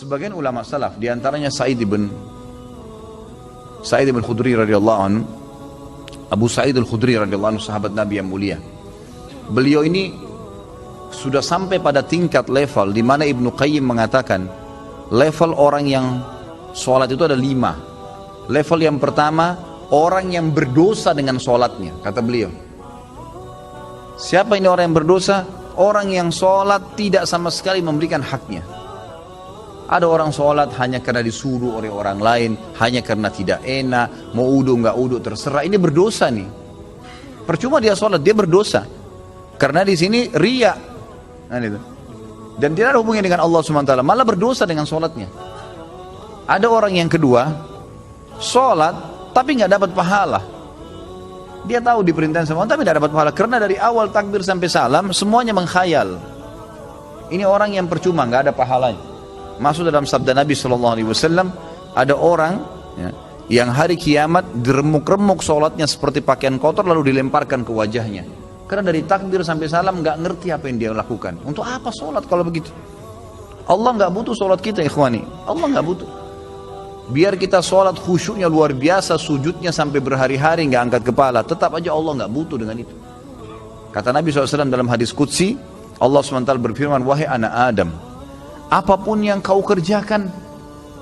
sebagian ulama salaf, diantaranya Sa'id ibn Khudri radhiyallahu anhu, Abu Sa'id al-Khudri radhiyallahu anhu, sahabat Nabi yang mulia. Beliau ini sudah sampai pada tingkat level di mana Ibnu Qayyim mengatakan level orang yang sholat itu ada 5. Level yang pertama, orang yang berdosa dengan sholatnya, kata beliau. Siapa ini orang yang berdosa? Orang yang sholat tidak sama sekali memberikan haknya. Ada orang sholat hanya karena disuruh oleh orang lain, hanya karena tidak enak, mau udu nggak udu terserah. Ini berdosa nih. Percuma dia sholat, dia berdosa. Karena di sini riya. Nah, itu. Dan tidak ada hubungannya dengan Allah SWT, malah berdosa dengan sholatnya. Ada orang yang kedua, sholat tapi nggak dapat pahala. Dia tahu diperintahkan sama Allah tapi tidak dapat pahala, karena dari awal takbir sampai salam semuanya mengkhayal. Ini orang yang percuma, nggak ada pahalanya. Masuk dalam sabda Nabi SAW, ada orang yang hari kiamat diremuk-remuk sholatnya seperti pakaian kotor lalu dilemparkan ke wajahnya. Karena dari takbir sampai salam nggak ngerti apa yang dia lakukan. Untuk apa sholat kalau begitu? Allah nggak butuh sholat kita, ikhwani. Allah nggak butuh. Biar kita sholat khusyuknya luar biasa, sujudnya sampai berhari-hari nggak angkat kepala, tetap aja Allah nggak butuh dengan itu. Kata Nabi SAW dalam hadis qudsi, Allah SWT berfirman, wahai anak Adam, apapun yang kau kerjakan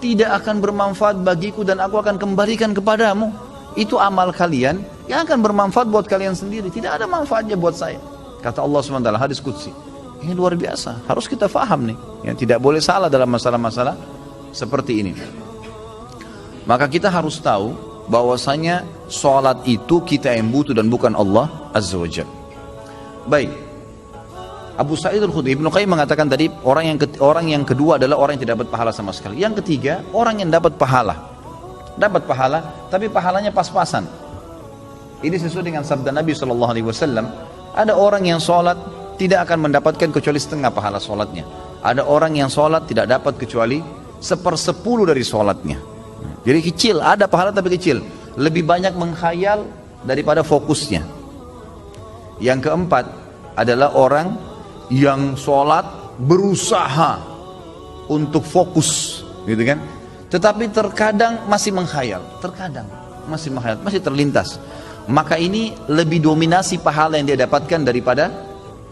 tidak akan bermanfaat bagiku dan aku akan kembalikan kepadamu. Itu amal kalian yang akan bermanfaat buat kalian sendiri, tidak ada manfaatnya buat saya. Kata Allah SWT, hadis qudsi. Ini luar biasa, harus kita faham nih. Tidak boleh salah dalam masalah-masalah seperti ini. Maka kita harus tahu bahwasanya sholat itu kita yang butuh dan bukan Allah Azza wa Jalla. Baik, Abu Sa'id al-Khudri, Ibnu Qayyim mengatakan tadi orang yang kedua adalah orang yang tidak dapat pahala sama sekali. Yang ketiga, orang yang dapat pahala. Dapat pahala, tapi pahalanya pas-pasan. Ini sesuai dengan sabda Nabi SAW. Ada orang yang sholat tidak akan mendapatkan kecuali setengah pahala sholatnya. Ada orang yang sholat tidak dapat kecuali 1/10 dari sholatnya. Jadi kecil, ada pahala tapi kecil. Lebih banyak mengkhayal daripada fokusnya. Yang keempat adalah orang yang sholat berusaha untuk fokus, gitu kan? Tetapi terkadang masih menghayal, masih terlintas. Maka ini lebih dominasi pahala yang dia dapatkan daripada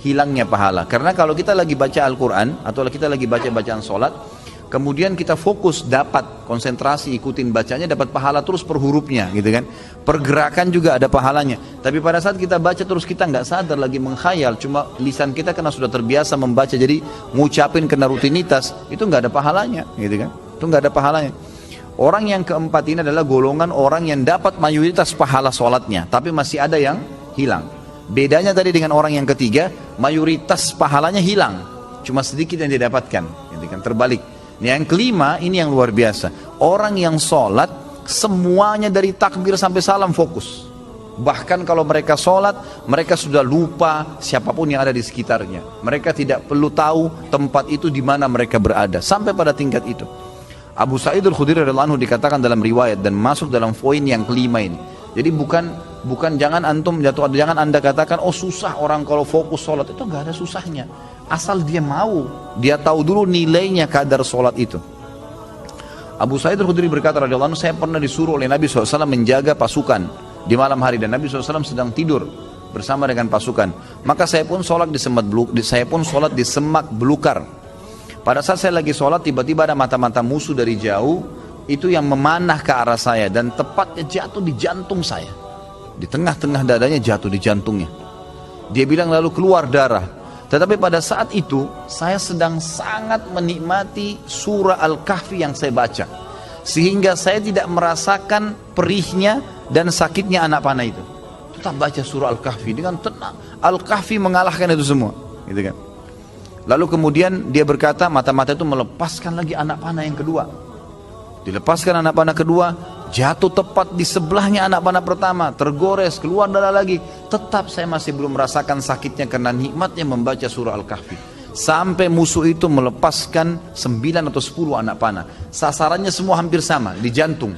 hilangnya pahala. Karena kalau kita lagi baca Al-Quran atau kita lagi baca bacaan sholat, kemudian kita fokus, dapat konsentrasi, ikutin bacanya, dapat pahala terus per hurufnya, gitu kan? Pergerakan juga ada pahalanya. Tapi pada saat kita baca terus kita nggak sadar lagi menghayal, cuma lisan kita karena sudah terbiasa membaca jadi ngucapin kena rutinitas, itu nggak ada pahalanya, gitu kan? Itu nggak ada pahalanya. Orang yang keempat ini adalah golongan orang yang dapat mayoritas pahala sholatnya, tapi masih ada yang hilang. Bedanya tadi dengan orang yang ketiga, mayoritas pahalanya hilang, cuma sedikit yang didapatkan, gitu kan? Terbalik. Yang kelima ini yang luar biasa, orang yang sholat semuanya dari takbir sampai salam fokus. Bahkan kalau mereka sholat, mereka sudah lupa siapapun yang ada di sekitarnya. Mereka tidak perlu tahu tempat itu di mana mereka berada, sampai pada tingkat itu. Abu Sa'id al-Khudri radhiyallahu anhu dikatakan dalam riwayat dan masuk dalam poin yang kelima ini. Jadi bukan jangan Anda katakan oh susah orang kalau fokus sholat, itu nggak ada susahnya. Asal dia mau, dia tahu dulu nilainya kadar sholat itu. Abu Sa'id al-Khudri berkata radhiyallahu anhu, saya pernah disuruh oleh Nabi SAW menjaga pasukan di malam hari dan Nabi SAW sedang tidur bersama dengan pasukan. Maka saya pun sholat di semak belukar. Pada saat saya lagi sholat, tiba-tiba ada mata-mata musuh dari jauh itu yang memanah ke arah saya dan tepatnya jatuh di jantung saya. Di tengah-tengah dadanya jatuh di jantungnya. Dia bilang lalu keluar darah. Tetapi pada saat itu saya sedang sangat menikmati surah Al-Kahfi yang saya baca, sehingga saya tidak merasakan perihnya dan sakitnya anak panah itu. Tetap baca surah Al-Kahfi dengan tenang. Al-Kahfi mengalahkan itu semua, gitu kan? Lalu kemudian dia berkata, mata-mata itu melepaskan lagi anak panah yang kedua. Dilepaskan anak panah kedua, jatuh tepat di sebelahnya anak panah pertama, tergores, keluar darah lagi. Tetap saya masih belum merasakan sakitnya karena nikmatnya membaca surah Al-Kahfi. Sampai musuh itu melepaskan 9 atau 10 anak panah. Sasarannya semua hampir sama, di jantung.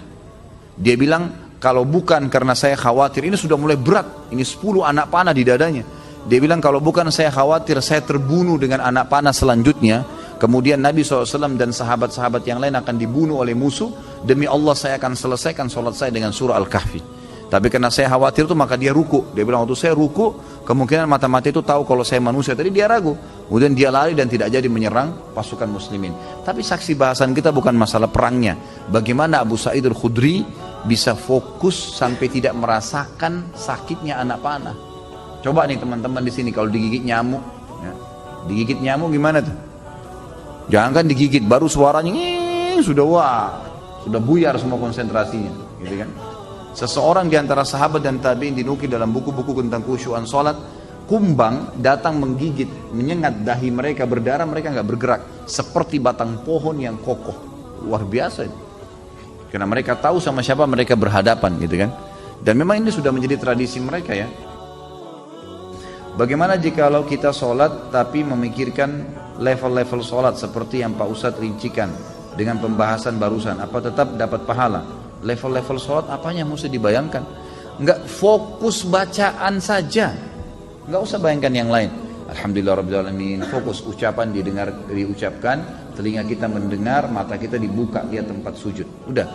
Dia bilang, kalau bukan karena saya khawatir, ini sudah mulai berat, ini 10 anak panah di dadanya. Dia bilang, kalau bukan saya khawatir saya terbunuh dengan anak panah selanjutnya, Kemudian Nabi SAW dan sahabat-sahabat yang lain akan dibunuh oleh musuh. Demi Allah saya akan selesaikan sholat saya dengan surah Al-Kahfi. Tapi karena saya khawatir itu maka dia ruku. Dia bilang waktu saya ruku, kemungkinan mata-mata itu tahu kalau saya manusia. Tadi dia ragu. Kemudian dia lari dan tidak jadi menyerang pasukan muslimin. Tapi saksi bahasan kita bukan masalah perangnya. Bagaimana Abu Sa'id Al-Khudri bisa fokus sampai tidak merasakan sakitnya anak panah. Coba nih teman-teman di sini kalau digigit nyamuk, ya, digigit nyamuk gimana tuh? Jangan kan digigit, baru suaranya sudah buyar semua konsentrasinya, gitu kan? Seseorang di antara sahabat dan tabi'in dinukil dalam buku-buku tentang khusyuan salat, kumbang datang menggigit, menyengat dahi mereka, berdarah, mereka nggak bergerak, seperti batang pohon yang kokoh. Luar biasa itu. Karena mereka tahu sama siapa mereka berhadapan, gitu kan? Dan memang ini sudah menjadi tradisi mereka ya. Bagaimana jikalau kita sholat tapi memikirkan level-level sholat seperti yang Pak Ustadz rincikan dengan pembahasan barusan, apa tetap dapat pahala? Level-level sholat apanya mesti dibayangkan? Enggak, fokus bacaan saja, enggak usah bayangkan yang lain. Alhamdulillahirrahmanirrahim, fokus ucapan diucapkan, telinga kita mendengar, mata kita dibuka lihat tempat sujud. Udah,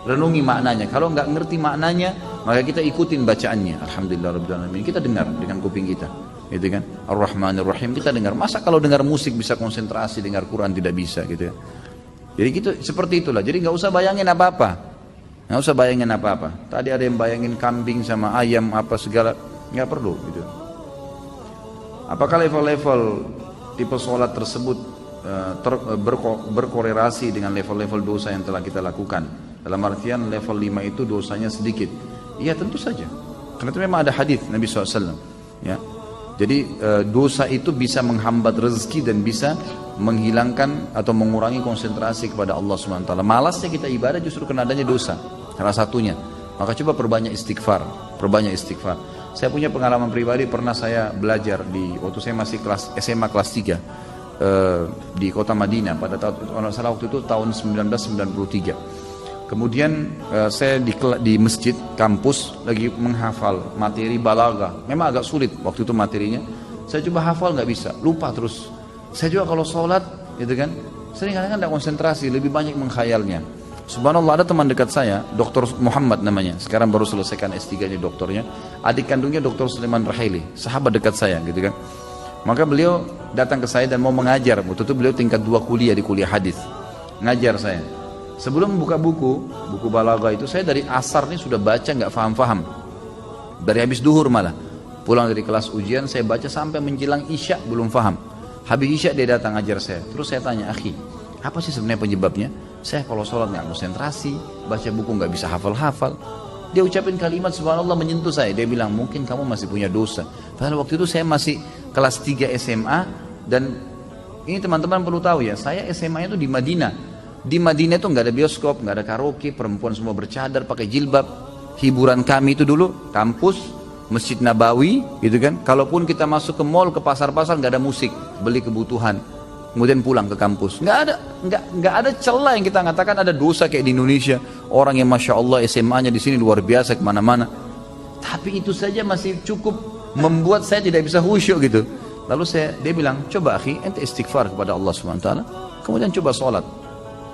renungi maknanya. Kalau nggak ngerti maknanya, maka kita ikutin bacaannya. Alhamdulillahirrahmanirrahim, kita dengar dengan kuping kita, gitu kan? Ar-Rahmanir-Rahim kita dengar. Masa kalau dengar musik bisa konsentrasi, dengar Quran tidak bisa, gitu ya? Jadi gitu, seperti itulah. Jadi nggak usah bayangin apa-apa, nggak usah bayangin apa-apa. Tadi ada yang bayangin kambing sama ayam apa segala, nggak perlu, gitu. Apakah level-level tipe sholat tersebut berkorelasi dengan level-level dosa yang telah kita lakukan? Dalam artian level 5 itu dosanya sedikit. Iya tentu saja, karena itu memang ada hadis Nabi SAW ya. Jadi dosa itu bisa menghambat rezeki dan bisa menghilangkan atau mengurangi konsentrasi kepada Allah SWT. Malasnya kita ibadah justru karena adanya dosa, salah satunya. Maka coba perbanyak istighfar, perbanyak istighfar. Saya punya pengalaman pribadi, pernah saya belajar waktu saya masih SMA kelas 3 di kota Madinah pada waktu itu tahun 1993. Kemudian saya di masjid kampus lagi menghafal materi balaghah. Memang agak sulit waktu itu materinya. Saya coba hafal nggak bisa, lupa terus. Saya juga kalau sholat, gitu kan, sering kadang-kadang tidak konsentrasi, lebih banyak menghayalnya. Subhanallah, ada teman dekat saya, Dr. Muhammad namanya, sekarang baru selesaikan S3-nya doktornya. Adik kandungnya Dr. Sulaiman Rahili, sahabat dekat saya, gitu kan. Maka beliau datang ke saya dan mau mengajar. Waktu itu beliau tingkat 2 kuliah di kuliah hadis, ngajar saya. Sebelum buka buku balaghah itu, saya dari asar nih sudah baca nggak faham-faham. Dari habis duhur malah. Pulang dari kelas ujian saya baca sampai menjelang isya belum faham. Habis isya dia datang ajar saya. Terus saya tanya, akhi, apa sih sebenarnya penyebabnya? Saya kalau sholat nggak konsentrasi, baca buku nggak bisa hafal-hafal. Dia ucapin kalimat subhanallah menyentuh saya. Dia bilang, mungkin kamu masih punya dosa. Padahal waktu itu saya masih kelas 3 SMA. Dan ini teman-teman perlu tahu ya, saya SMA-nya itu di Madinah. Di Madinah itu nggak ada bioskop, nggak ada karaoke, perempuan semua bercadar, pakai jilbab. Hiburan kami itu dulu kampus, Masjid Nabawi, gitu kan. Kalaupun kita masuk ke mall, ke pasar-pasar, nggak ada musik, beli kebutuhan, kemudian pulang ke kampus. Nggak ada celah yang kita katakan ada dosa kayak di Indonesia. Orang yang masya Allah SMA-nya di sini luar biasa kemana-mana. Tapi itu saja masih cukup membuat saya tidak bisa khusyuk gitu. Lalu dia bilang, coba akhi, ente istighfar kepada Allah SWT, kemudian coba sholat.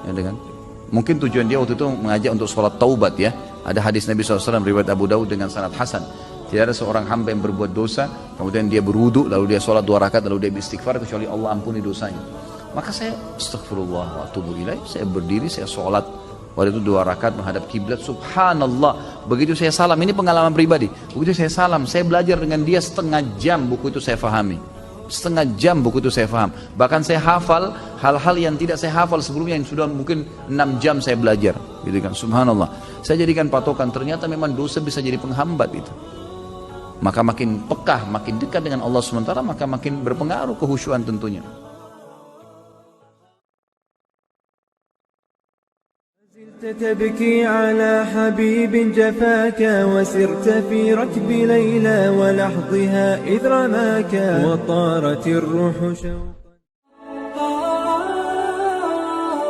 Ya, dengan mungkin tujuan dia waktu itu mengajak untuk sholat taubat ya. Ada hadis Nabi SAW riwayat Abu Daud dengan sanad hasan. Tidak ada seorang hamba yang berbuat dosa, kemudian dia berwudu, lalu dia sholat 2 rakaat, lalu dia beristighfar, kecuali Allah ampuni dosanya. Maka saya astaghfirullah wa atubu ilaih, saya berdiri, saya sholat. Waktu itu 2 rakaat menghadap kiblat, subhanallah. Begitu saya salam, ini pengalaman pribadi. Begitu saya salam, saya belajar dengan dia setengah jam, buku itu saya fahami. Setengah jam buku itu saya faham. Bahkan saya hafal hal-hal yang tidak saya hafal sebelumnya, yang sudah mungkin 6 jam saya belajar, gitu kan. Subhanallah. Saya jadikan patokan, ternyata memang dosa bisa jadi penghambat itu. Maka makin pekah, makin dekat dengan Allah SWT, maka makin berpengaruh kehusyuan tentunya. تبكي على حبيب جفاك وسرت في ركب ليلى ولحظها إذ رماك وطارت الروح شوقا